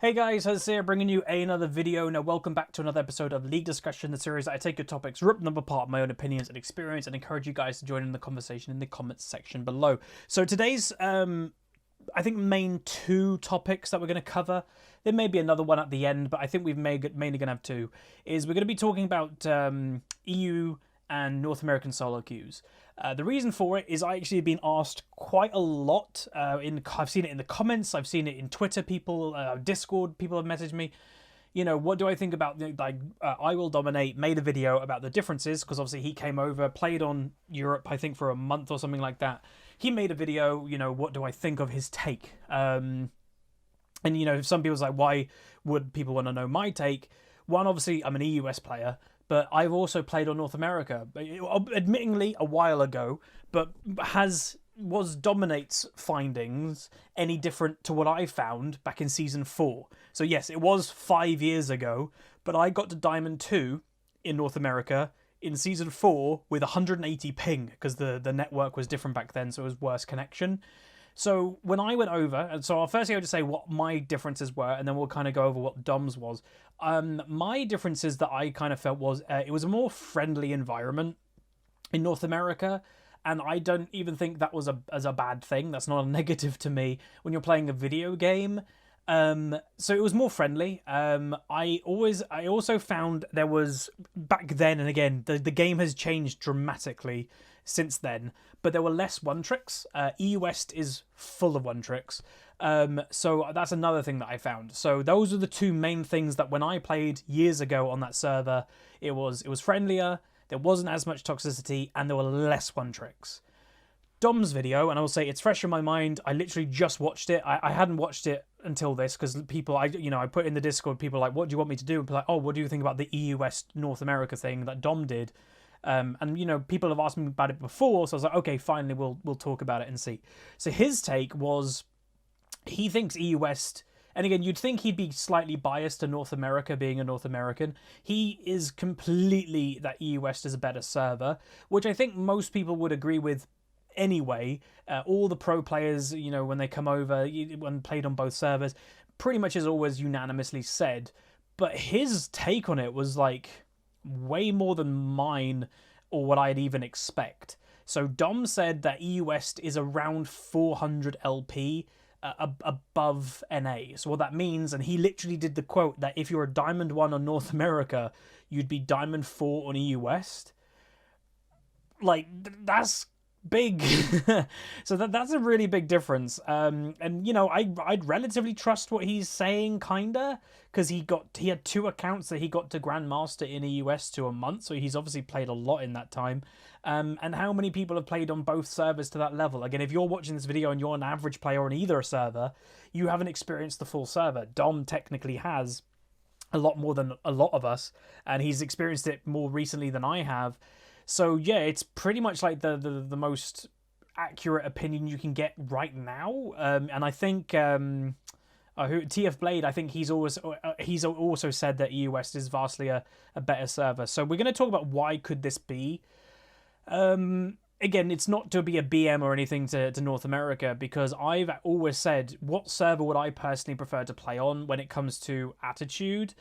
Hey guys, Huzz here, bringing you another video. Now, welcome back to another episode of League Discussion, the series that I take your topics, rip them apart, my own opinions and experience, and encourage you guys to join in the conversation in the comments section below. So today's, I think, main two topics that we're going to cover, there may be another one at the end, but I think we've mainly going to have two, is we're going to be talking about EU and North American solo queues. The reason for it is I actually have been asked quite a lot. I've seen it in the comments, I've seen it in Twitter, people, Discord, people have messaged me. You know, what do I think about, I Will Dominate made a video about the differences, because obviously he came over, played on Europe, I think for a month or something like that. He made a video, you know, what do I think of his take? And, you know, some people's like, why would people want to know my take? One, obviously, I'm an EUS player, but I've also played on North America, admittingly a while ago, but was Dominate's findings any different to what I found back in Season 4? So yes, it was 5 years ago, but I got to Diamond 2 in North America in Season 4 with 180 ping, because the network was different back then, so it was worse connection. So when I went over, and so firstly I'll just say what my differences were, and then we'll kind of go over what Dom's was. My differences that I kind of felt was it was a more friendly environment in North America, and I don't even think that was a bad thing. That's not a negative to me when you're playing a video game. So it was more friendly. I also found there was, back then, and again, the game has changed dramatically since then, but there were less one tricks. EU West is full of one tricks. So that's another thing that I found. So those are the two main things that when I played years ago on that server, it was friendlier, there wasn't as much toxicity, and there were less one tricks. Dom's video, and I will say it's fresh in my mind. I literally just watched it. I hadn't watched it until this, because people, I put in the Discord, people are like, what do you want me to do? And like, oh, what do you think about the EU West North America thing that Dom did? And, you know, people have asked me about it before, so I was like, okay, finally, we'll talk about it and see. So his take was, he thinks EU West, and again, you'd think he'd be slightly biased to North America, being a North American. He is completely that EU West is a better server, which I think most people would agree with anyway. All the pro players, you know, when they come over, when played on both servers, pretty much is always unanimously said. But his take on it was like way more than mine or what I'd even expect. So Dom said that EU West is around 400 LP above NA. So what that means, and he literally did the quote, that if you're a Diamond 1 on North America, you'd be Diamond 4 on EU West. Like, that's big. So that's a really big difference. And, you know, I'd relatively trust what he's saying, kinda, because he had 2 accounts that he got to Grandmaster in EUS to a month, so he's obviously played a lot in that time. And how many people have played on both servers to that level? Again, if you're watching this video and you're an average player on either server, you haven't experienced the full server. Dom technically has a lot more than a lot of us, and he's experienced it more recently than I have. So yeah, it's pretty much like the most accurate opinion you can get right now. And I think TF Blade, I think he's also said that EU West is vastly a better server. So we're going to talk about why could this be. Again, it's not to be a BM or anything to North America, because I've always said, what server would I personally prefer to play on when it comes to attitude?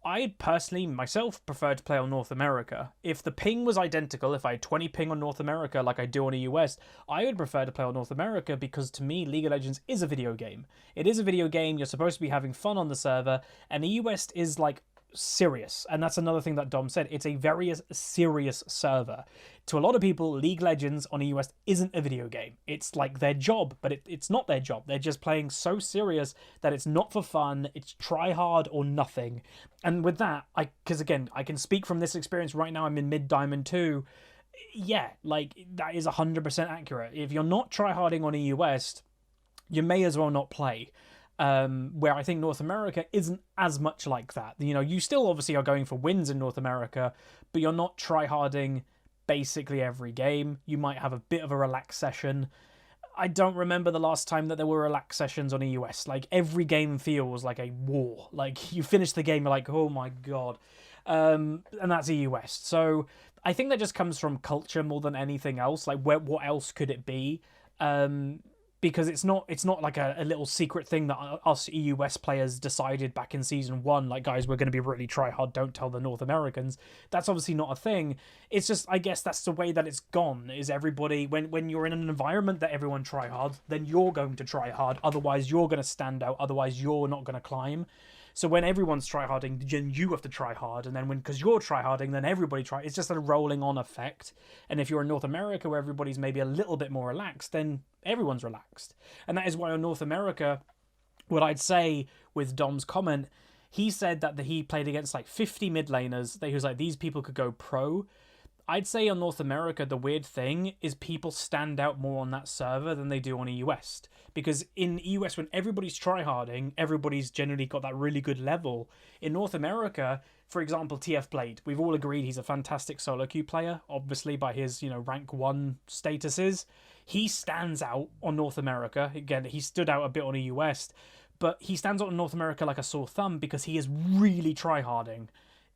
I personally, myself, prefer to play on North America. If the ping was identical, if I had 20 ping on North America like I do on EU West, I would prefer to play on North America, because to me, League of Legends is a video game. It is a video game, you're supposed to be having fun on the server, and EU West is like serious, and that's another thing that Dom said. It's a very serious server. To a lot of people, League Legends on EU West isn't a video game. It's like their job, but it's not their job. They're just playing so serious that it's not for fun. It's try hard or nothing. And with that, because again, I can speak from this experience right now. I'm in mid Diamond 2. Yeah, like that is 100% accurate. If you're not try harding on EU West, you may as well not play. Where I think North America isn't as much like that. You know, you still obviously are going for wins in North America, but you're not try-harding basically every game. You might have a bit of a relaxed session. I don't remember the last time that there were relaxed sessions on EUS. Like, every game feels like a war. Like, you finish the game, you're like, oh my god. And that's EUS. So I think that just comes from culture more than anything else. Like, what else could it be? because it's not like a little secret thing that us EUS players decided back in season 1, like, guys, we're going to be really try hard, don't tell the North Americans. That's obviously not a thing. It's just, I guess that's the way that it's gone, is everybody, when you're in an environment that everyone try hard, then you're going to try hard, otherwise you're going to stand out, otherwise you're not going to climb. So when everyone's tryharding, then you have to try hard, and then because you're tryharding, then everybody try. It's just a rolling on effect. And if you're in North America, where everybody's maybe a little bit more relaxed, then everyone's relaxed. And that is why in North America, what I'd say with Dom's comment, he said that he played against like 50 mid laners. He was like, these people could go pro. I'd say on North America, the weird thing is people stand out more on that server than they do on EU West. Because in EU West, when everybody's tryharding, everybody's generally got that really good level. In North America, for example, TF Blade, we've all agreed he's a fantastic solo queue player, obviously by his, rank 1 statuses. He stands out on North America. Again, he stood out a bit on EU West, but he stands out on North America like a sore thumb because he is really tryharding.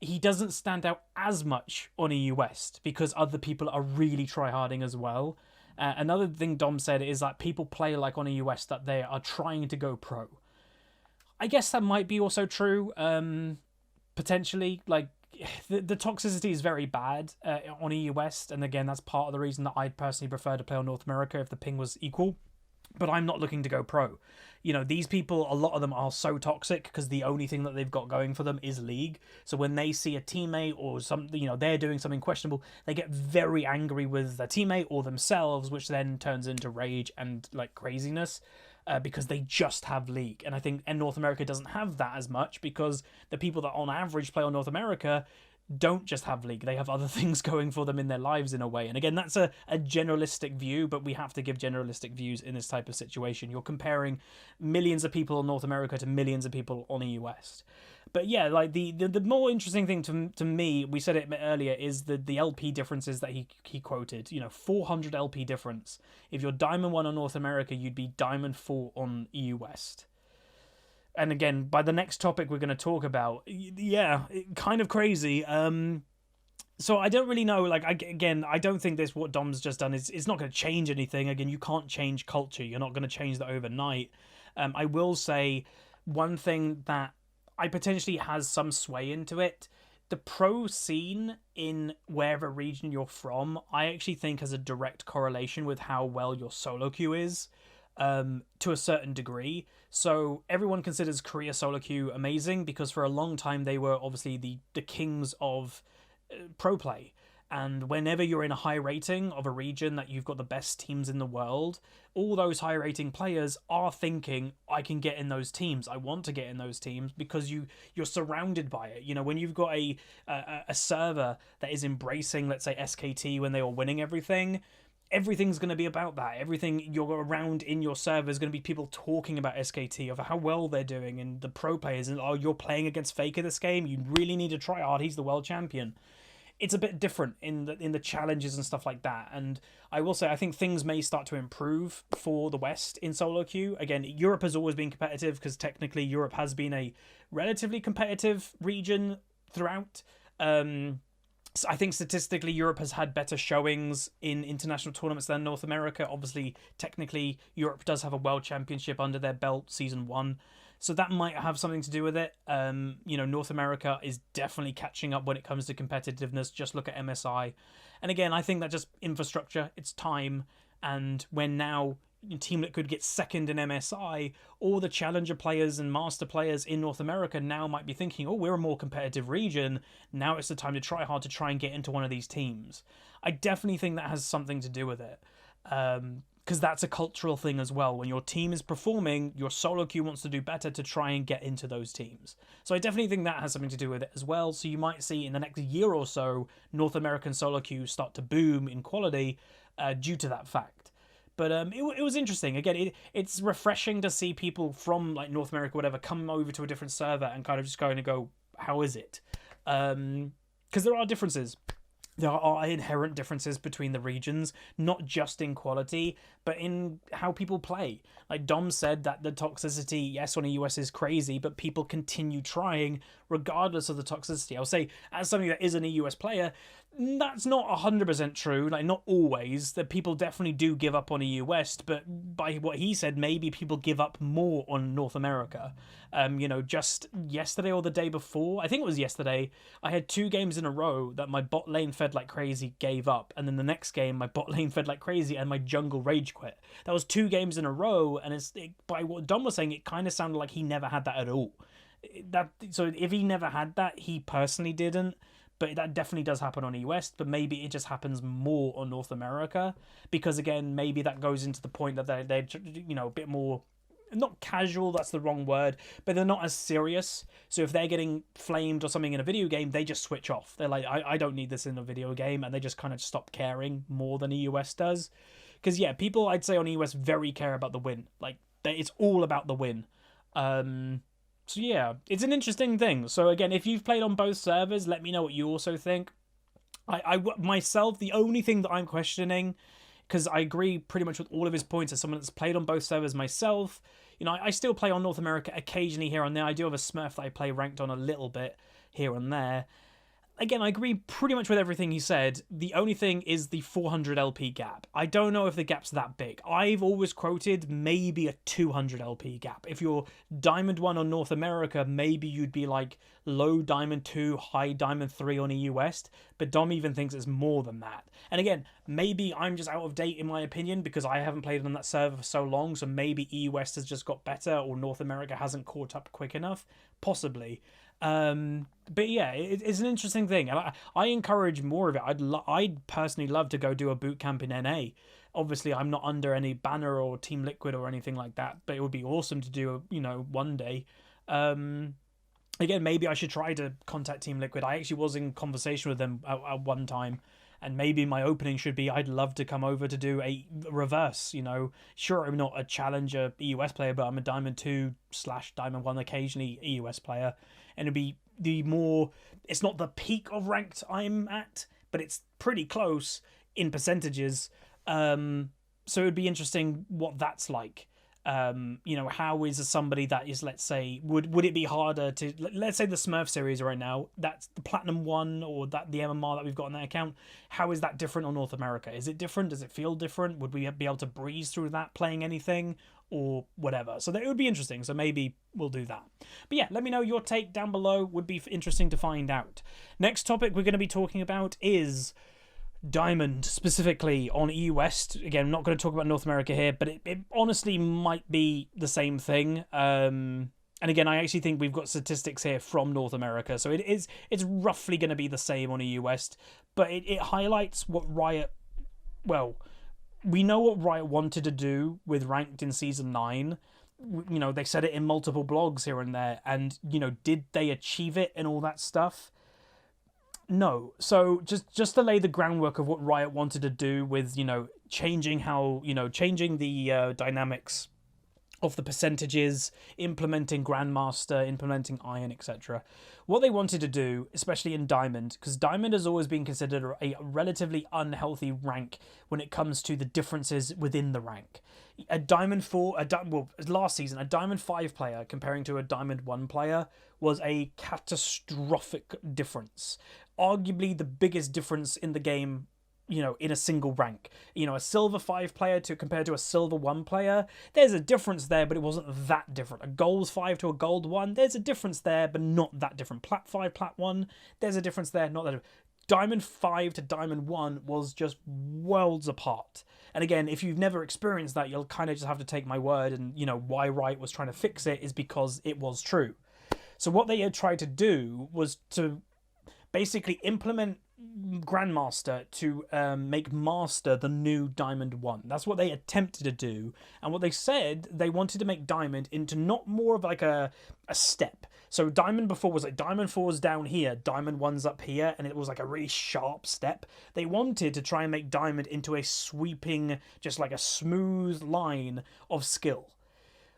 He doesn't stand out as much on EU West because other people are really tryharding as well. Another thing Dom said is that people play like on EU West that they are trying to go pro. I guess that might be also true, potentially. Like, the toxicity is very bad on EU West, and again, that's part of the reason that I'd personally prefer to play on North America if the ping was equal. But I'm not looking to go pro. These people, a lot of them are so toxic because the only thing that they've got going for them is League. So when they see a teammate or something, they're doing something questionable, they get very angry with their teammate or themselves, which then turns into rage and like craziness because they just have League. And I think North America doesn't have that as much because the people that on average play on North America don't just have League. They have other things going for them in their lives in a way. And again, that's a generalistic view, but we have to give generalistic views in this type of situation. You're comparing millions of people in North America to millions of people on EU West. But yeah, like the more interesting thing to me, we said it earlier, is the LP differences that he quoted. 400 LP difference. If you're Diamond 1 on North America, you'd be Diamond 4 on EU West. And again, by the next topic we're going to talk about, yeah, kind of crazy. So I don't really know. Like, I don't think what Dom's just done is not going to change anything. Again, you can't change culture. You're not going to change that overnight. I will say one thing that I potentially has some sway into it. The pro scene in wherever region you're from, I actually think has a direct correlation with how well your solo queue is. To a certain degree. So everyone considers Korea solo queue amazing because for a long time they were obviously the kings of pro play. And whenever you're in a high rating of a region that you've got the best teams in the world, all those high rating players are thinking, I can get in those teams. I want to get in those teams because you're surrounded by it. When you've got a server that is embracing, let's say, SKT when they were winning everything's going to be about that. Everything you're around in your server is going to be people talking about SKT, of how well they're doing, and the pro players, and you're playing against Faker this game, you really need to try hard, he's the world champion. It's a bit different in the challenges and stuff like that. And I will say, I think things may start to improve for the West in solo queue. Again, Europe has always been competitive because technically Europe has been a relatively competitive region throughout. I think statistically Europe has had better showings in international tournaments than North America. Obviously, technically, Europe does have a world championship under their belt season 1. So that might have something to do with it. North America is definitely catching up when it comes to competitiveness. Just look at MSI. And again, I think that just infrastructure, it's time. And when now Team Liquid gets second in MSI, all the challenger players and master players in North America now might be thinking, oh, we're a more competitive region. Now it's the time to try hard to try and get into one of these teams. I definitely think that has something to do with it. Because that's a cultural thing as well. When your team is performing, your solo queue wants to do better to try and get into those teams. So I definitely think that has something to do with it as well. So you might see in the next year or so, North American solo queue start to boom in quality due to that fact. But it was interesting. Again, it's refreshing to see people from like North America, whatever, come over to a different server and kind of just going to go, how is it? Because there are differences. There are inherent differences between the regions, not just in quality, but in how people play. Like Dom said that the toxicity, yes, on the US is crazy, but people continue trying regardless of the toxicity. I'll say, as somebody that isn't a US player, That's not 100% true. Like, not always. That people definitely do give up on EU West, but by what he said, maybe people give up more on North America. Just yesterday or the day before, I think it was yesterday, I had 2 games in a row that my bot lane fed like crazy, gave up, and then the next game my bot lane fed like crazy and my jungle rage quit. That was 2 games in a row, and by what Dom was saying, it kind of sounded like he never had that at all. So if he never had that, he personally didn't. But that definitely does happen on West, but maybe it just happens more on North America, because again, maybe that goes into the point that they're a bit more, not casual, that's the wrong word, but they're not as serious. So if they're getting flamed or something in a video game, they just switch off. They're like, I don't need this in a video game, and they just kind of stop caring more than West does. Because yeah, people, I'd say on West very care about the win. Like, it's all about the win. So yeah, it's an interesting thing. So again, if you've played on both servers, let me know what you also think. I myself, the only thing that I'm questioning, because I agree pretty much with all of his points as someone that's played on both servers myself, I still play on North America occasionally here and there. I do have a Smurf that I play ranked on a little bit here and there. Again, I agree pretty much with everything he said. The only thing is the 400 LP gap. I don't know if the gap's that big. I've always quoted maybe a 200 LP gap. If you're Diamond 1 on North America, maybe you'd be like low Diamond 2, high Diamond 3 on EU West. But Dom even thinks it's more than that. And again, maybe I'm just out of date in my opinion, because I haven't played on that server for so long. So maybe EU West has just got better, or North America hasn't caught up quick enough. Possibly. But yeah, it's an interesting thing, and I encourage more of it. I'd personally love to go do a boot camp in NA. Obviously, I'm not under any banner or Team Liquid or anything like that, but it would be awesome to do, one day. Again, maybe I should try to contact Team Liquid. I actually was in conversation with them at one time, and maybe my opening should be, I'd love to come over to do a reverse, Sure, I'm not a challenger EUS player, but I'm a Diamond 2 / Diamond 1, occasionally EUS player. And it'd be the more, it's not the peak of ranked I'm at, but it's pretty close in percentages. So it'd be interesting what that's like. How is somebody that is, let's say, would it be harder to, let's say the Smurf series right now, that's the Platinum 1 or that the MMR that we've got on that account, how is that different on North America? Is it different? Does it feel different? Would we be able to breeze through that playing anything or whatever? So that it would be interesting, so maybe we'll do that. But yeah, let me know your take down below, would be interesting to find out. Next topic we're going to be talking about is Diamond, specifically on EU West. Again, I'm not going to talk about North America here, but it honestly might be the same thing. And again, I actually think we've got statistics here from North America, so it's roughly going to be the same on EU West, but it highlights what Riot, well, we know what Riot wanted to do with Ranked in Season 9. They said it in multiple blogs here and there, and, did they achieve it and all that stuff? No. So just to lay the groundwork of what Riot wanted to do with, changing how, changing the dynamics of the percentages, implementing Grandmaster, implementing Iron, etc. What they wanted to do, especially in Diamond, because Diamond has always been considered a relatively unhealthy rank when it comes to the differences within the rank. A Diamond 4, last season, a Diamond 5 player comparing to a Diamond 1 player was a catastrophic difference. Arguably the biggest difference in the game, in a single rank. A Silver 5 player compared to a Silver 1 player, there's a difference there, but it wasn't that different. A Gold 5 to a Gold 1, there's a difference there, but not that different. Plat 5, Plat 1, there's a difference there, not that different. Diamond 5 to Diamond 1 was just worlds apart. And again, if you've never experienced that, you'll kind of just have to take my word, and, why Riot was trying to fix it is because it was true. So what they had tried to do was to basically implement Grandmaster to make Master the new Diamond 1. That's what they attempted to do. And what they said, they wanted to make Diamond into not more of like a step. So Diamond before was like Diamond 4's down here, Diamond 1's up here, and it was like a really sharp step. They wanted to try and make Diamond into a sweeping, just like a smooth line of skill.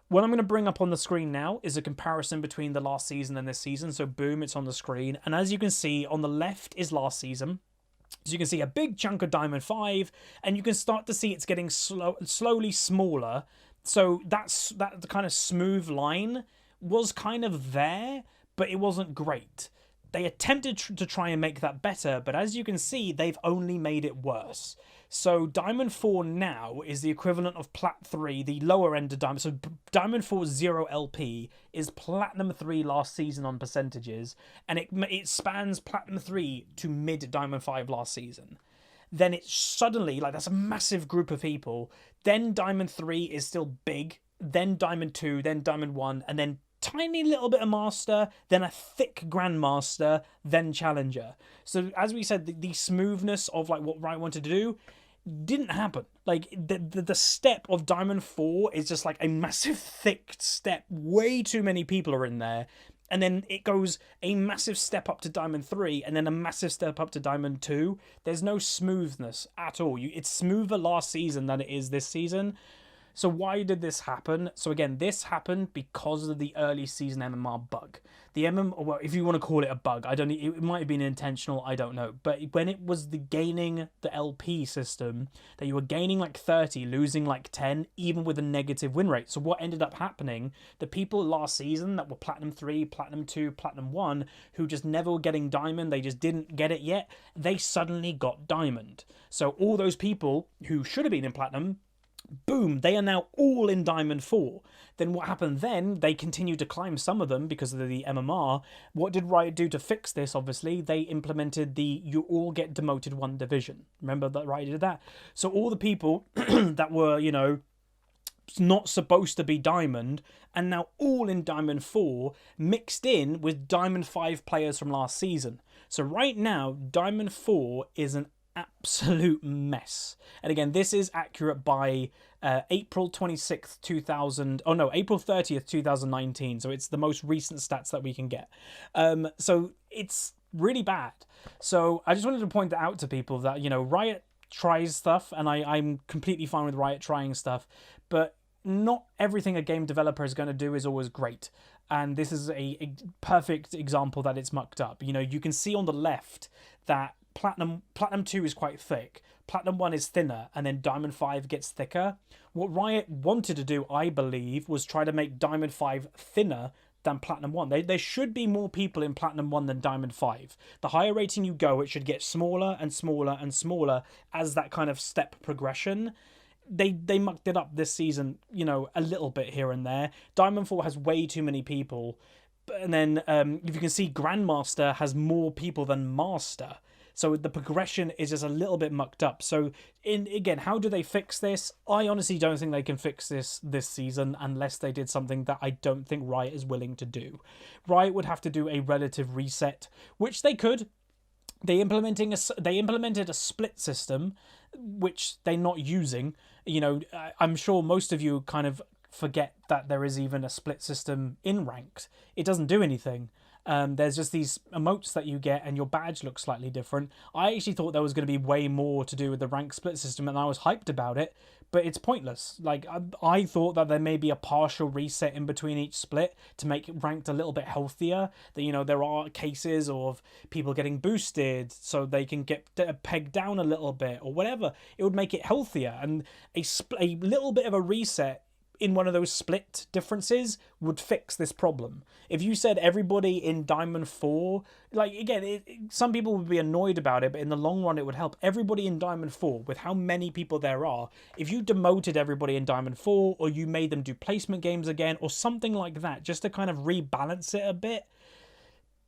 What I'm going to bring up on the screen now is a comparison between the last season and this season. So boom, it's on the screen. And as you can see, on the left is last season. So you can see a big chunk of Diamond 5, and you can start to see it's getting slowly smaller. So that kind of smooth line was kind of there, but it wasn't great. they attempted to try and make that better, but as you can see, they've only made it worse. So Diamond 4 now is the equivalent of Plat 3, the lower end of Diamond. So Diamond 4 0 LP is Platinum 3 last season on percentages, and it spans Platinum 3 to mid Diamond 5 last season. Then it's suddenly, like, that's a massive group of people. Then Diamond 3 is still big, then Diamond 2, then Diamond 1, and then tiny little bit of Master, then a thick Grandmaster, then Challenger. So as we said, the smoothness of like what Riot wanted to do didn't happen. Like the step of Diamond 4 is just like a massive thick step. Way too many people are in there. And then it goes a massive step up to Diamond 3 and then a massive step up to Diamond 2. There's no smoothness at all. It's smoother last season than it is this season. So why did this happen? So again, this happened because of the early season MMR bug. The well, if you want to call it a bug, it might have been intentional, I don't know. But when it was the gaining the LP system, that you were gaining like 30, losing like 10, even with a negative win rate. So what ended up happening, the people last season that were Platinum 3, Platinum 2, Platinum 1, who just never were getting Diamond, they just didn't get it yet, they suddenly got Diamond. So all those people who should have been in Platinum, boom, they are now all in Diamond 4. Then what happened then? They continued to climb, some of them, because of the MMR. What did Riot do to fix this, obviously? They implemented the you all get demoted one division. Remember that Riot did that? So all the people that were, you know, not supposed to be Diamond, and now all in Diamond 4, mixed in with Diamond 5 players from last season. So right now, Diamond 4 is an absolute mess. And again, this is accurate by April 26th, April 30th, 2019. So it's the most recent stats that we can get. So it's really bad. So I just wanted to point that out to people that, you know, Riot tries stuff, and I'm completely fine with Riot trying stuff, but not everything a game developer is going to do is always great. And this is a perfect example that it's mucked up. You know, you can see on the left that Platinum 2 is quite thick, Platinum 1 is thinner, and then Diamond 5 gets thicker. What Riot wanted to do, I believe, was try to make Diamond 5 thinner than Platinum 1. There should be more people in Platinum 1 than Diamond 5. The higher rating you go, it should get smaller and smaller and smaller as that kind of step progression. They mucked it up this season, you know, a little bit here and there. Diamond 4 has way too many people. And then, if you can see, Grandmaster has more people than Master. So the progression is just a little bit mucked up. So, again, how do they fix this? I honestly don't think they can fix this season unless they did something that I don't think Riot is willing to do. Riot would have to do a relative reset, which they could. They implemented a split system, which they're not using. You know, I'm sure most of you kind of forget that there is even a split system in ranked. It doesn't do anything. There's just these emotes that you get and your badge looks slightly different. I actually thought there was going to be way more to do with the rank split system, and I was hyped about it, but it's pointless. Like, I thought that there may be a partial reset in between each split to make ranked a little bit healthier. That, you know, there are cases of people getting boosted so they can get pegged down a little bit or whatever. It would make it healthier, and a little bit of a reset in one of those split differences would fix this problem. If you said everybody in Diamond 4, like, again, some people would be annoyed about it, but in the long run it would help. Everybody in Diamond 4, with how many people there are, if you demoted everybody in Diamond 4, or you made them do placement games again, or something like that, just to kind of rebalance it a bit,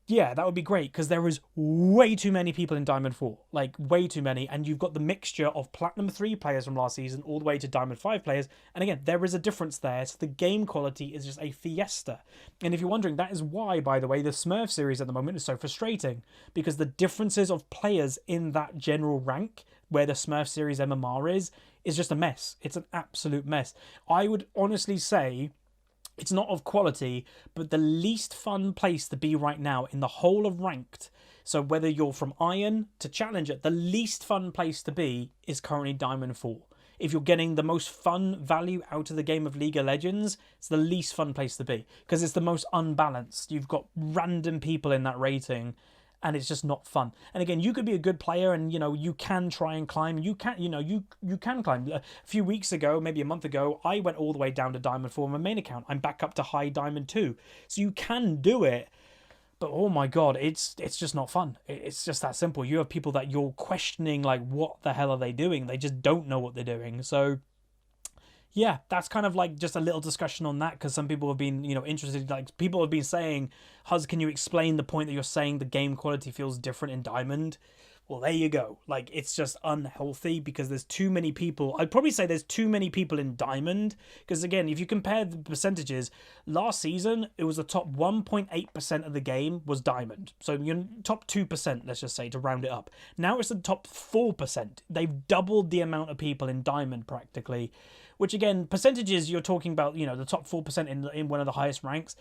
yeah, that would be great, because there is way too many people in Diamond 4. Like, way too many. And you've got the mixture of Platinum 3 players from last season all the way to Diamond 5 players. And again, there is a difference there. So the game quality is just a fiesta. And if you're wondering, that is why, by the way, the Smurf series at the moment is so frustrating. Because the differences of players in that general rank, where the Smurf series MMR is just a mess. It's an absolute mess. I would honestly say it's not of quality, but the least fun place to be right now in the whole of ranked. So whether you're from Iron to Challenger, the least fun place to be is currently Diamond 4. If you're getting the most fun value out of the game of League of Legends, it's the least fun place to be, because it's the most unbalanced. You've got random people in that rating, and it's just not fun. And again, you could be a good player, and, you know, you can try and climb. You can, you know, you can climb. A few weeks ago, maybe a month ago, I went all the way down to Diamond 4 on my main account. I'm back up to high Diamond 2. So you can do it. But oh my god, it's just not fun. It's just that simple. You have people that you're questioning, like, what the hell are they doing? They just don't know what they're doing. So yeah, that's kind of like just a little discussion on that, because some people have been, you know, interested. Like, people have been saying, Huz, can you explain the point that you're saying the game quality feels different in Diamond? Well, there you go. Like, it's just unhealthy because there's too many people. I'd probably say there's too many people in Diamond, because again, if you compare the percentages, last season it was the top 1.8% of the game was Diamond. So your top 2%, let's just say, to round it up. Now it's the top 4%. They've doubled the amount of people in Diamond practically, which again, percentages, you're talking about, you know, the top 4% in one of the highest ranks.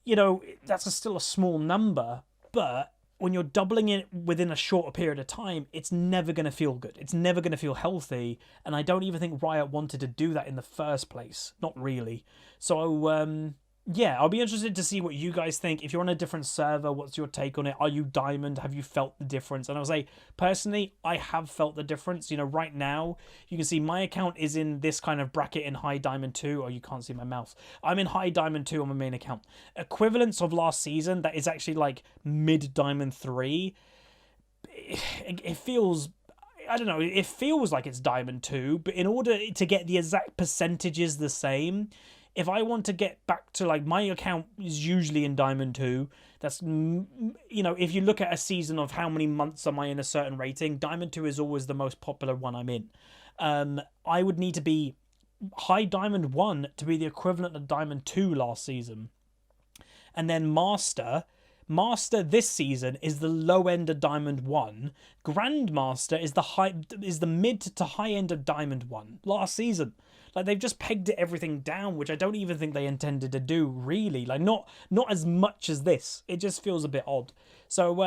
You know, that's still a small number, but when you're doubling it within a shorter period of time, it's never going to feel good. It's never going to feel healthy. And I don't even think Riot wanted to do that in the first place. Not really. So, yeah, I'll be interested to see what you guys think. If you're on a different server, what's your take on it? Are you Diamond? Have you felt the difference? And I'll say, personally, I have felt the difference. You know, right now, you can see my account is in this kind of bracket in High Diamond 2. Oh, you can't see my mouse. I'm in High Diamond 2 on my main account. Equivalence of last season, that is actually like Mid Diamond 3. It feels... I don't know, it feels like it's Diamond 2, but in order to get the exact percentages the same... If I want to get back to, like, my account is usually in Diamond 2. That's, you know, if you look at a season of how many months am I in a certain rating, Diamond 2 is always the most popular one I'm in. I would need to be High Diamond 1 to be the equivalent of Diamond 2 last season. And then Master this season is the low end of Diamond 1. Grandmaster is the mid to high end of Diamond 1 last season. Like, they've just pegged everything down, which I don't even think they intended to do, really. Like, not as much as this. It just feels a bit odd. So,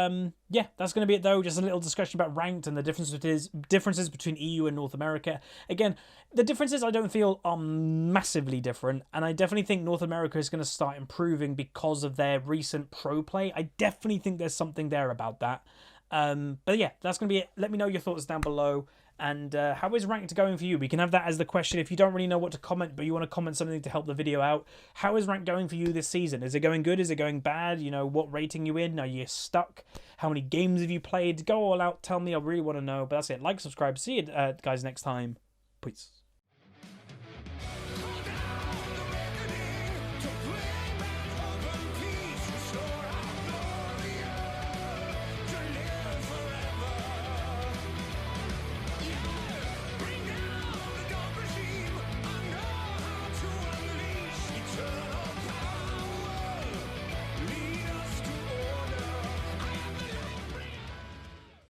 yeah, that's going to be it, though. Just a little discussion about ranked and the differences between EU and North America. Again, the differences I don't feel are massively different, and I definitely think North America is going to start improving because of their recent pro play. I definitely think there's something there about that. But yeah, that's going to be it. Let me know your thoughts down below. And how is ranked going for you? We can have that as the question. If you don't really know what to comment, but you want to comment something to help the video out, how is ranked going for you this season? Is it going good? Is it going bad? You know, what rating you in? Are you stuck? How many games have you played? Go all out. Tell me. I really want to know. But that's it. Like, subscribe. See you guys next time. Peace.